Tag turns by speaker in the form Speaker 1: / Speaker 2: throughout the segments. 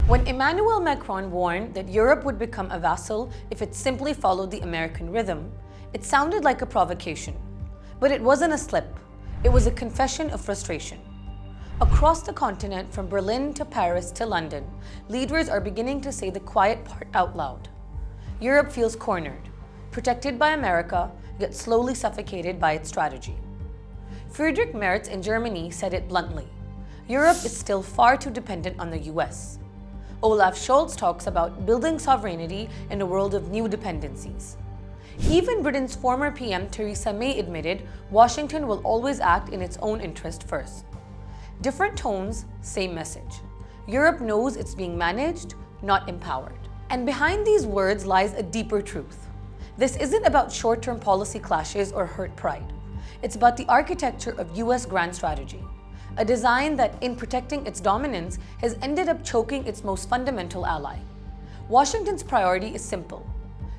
Speaker 1: When Emmanuel Macron warned that Europe would become a vassal if it simply followed the American rhythm, it sounded like a provocation. But it wasn't a slip. It was a confession of frustration. Across the continent, from Berlin to Paris to London, leaders are beginning to say the quiet part out loud. Europe feels cornered, protected by America, yet slowly suffocated by its strategy. Friedrich Merz in Germany said it bluntly: Europe is still far too dependent on the US. Olaf Scholz talks about building sovereignty in a world of new dependencies. Even Britain's former PM Theresa May admitted Washington will always act in its own interest first. Different tones, same message. Europe knows it's being managed, not empowered. And behind these words lies a deeper truth. This isn't about short-term policy clashes or hurt pride. It's about the architecture of US grand strategy, a design that, in protecting its dominance, has ended up choking its most fundamental ally. Washington's priority is simple: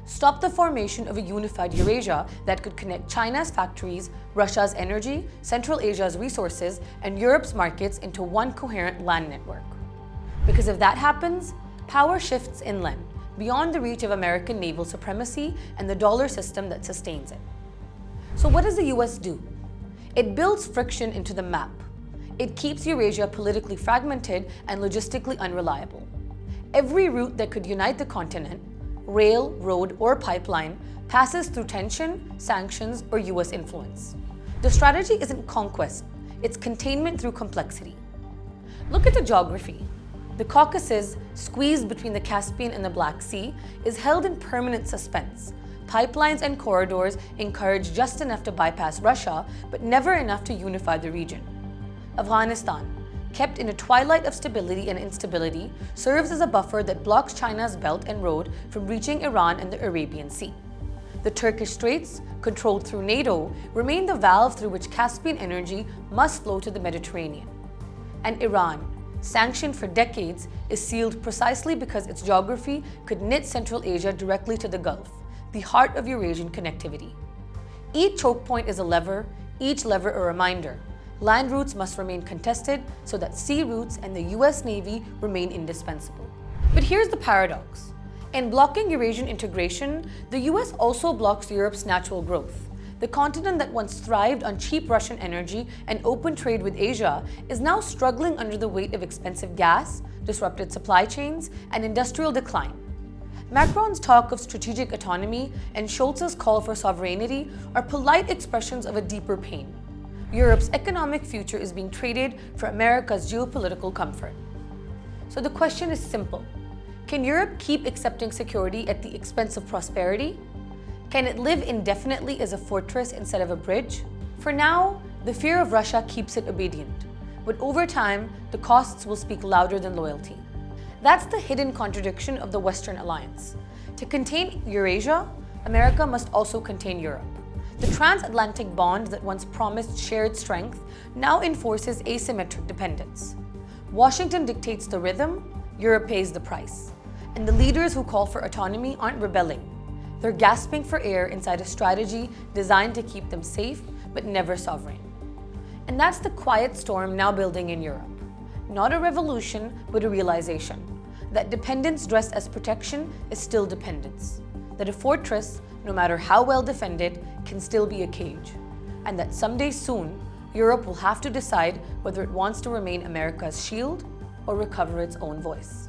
Speaker 1: stop the formation of a unified Eurasia that could connect China's factories, Russia's energy, Central Asia's resources, and Europe's markets into one coherent land network. Because if that happens, power shifts inland, beyond the reach of American naval supremacy and the dollar system that sustains it. So what does the US do? It builds friction into the map. It keeps Eurasia politically fragmented and logistically unreliable. Every route that could unite the continent, rail, road, or pipeline, passes through tension, sanctions, or US influence. The strategy isn't conquest, it's containment through complexity. Look at the geography. The Caucasus, squeezed between the Caspian and the Black Sea, is held in permanent suspense. Pipelines and corridors encourage just enough to bypass Russia, but never enough to unify the region. Afghanistan, kept in a twilight of stability and instability, serves as a buffer that blocks China's Belt and Road from reaching Iran and the Arabian Sea. The Turkish Straits, controlled through NATO, remain the valve through which Caspian energy must flow to the Mediterranean. And Iran, sanctioned for decades, is sealed precisely because its geography could knit Central Asia directly to the Gulf, the heart of Eurasian connectivity. Each choke point is a lever, each lever a reminder. Land routes must remain contested so that sea routes and the US Navy remain indispensable. But here's the paradox. In blocking Eurasian integration, the US also blocks Europe's natural growth. The continent that once thrived on cheap Russian energy and open trade with Asia is now struggling under the weight of expensive gas, disrupted supply chains, and industrial decline. Macron's talk of strategic autonomy and Scholz's call for sovereignty are polite expressions of a deeper pain. Europe's economic future is being traded for America's geopolitical comfort. So the question is simple. Can Europe keep accepting security at the expense of prosperity? Can it live indefinitely as a fortress instead of a bridge? For now, the fear of Russia keeps it obedient. But over time, the costs will speak louder than loyalty. That's the hidden contradiction of the Western alliance. To contain Eurasia, America must also contain Europe. The transatlantic bond that once promised shared strength now enforces asymmetric dependence. Washington dictates the rhythm, Europe pays the price. And the leaders who call for autonomy aren't rebelling. They're gasping for air inside a strategy designed to keep them safe, but never sovereign. And that's the quiet storm now building in Europe. Not a revolution, but a realization that dependence dressed as protection is still dependence. That a fortress, no matter how well defended, can still be a cage. And that someday soon, Europe will have to decide whether it wants to remain America's shield or recover its own voice.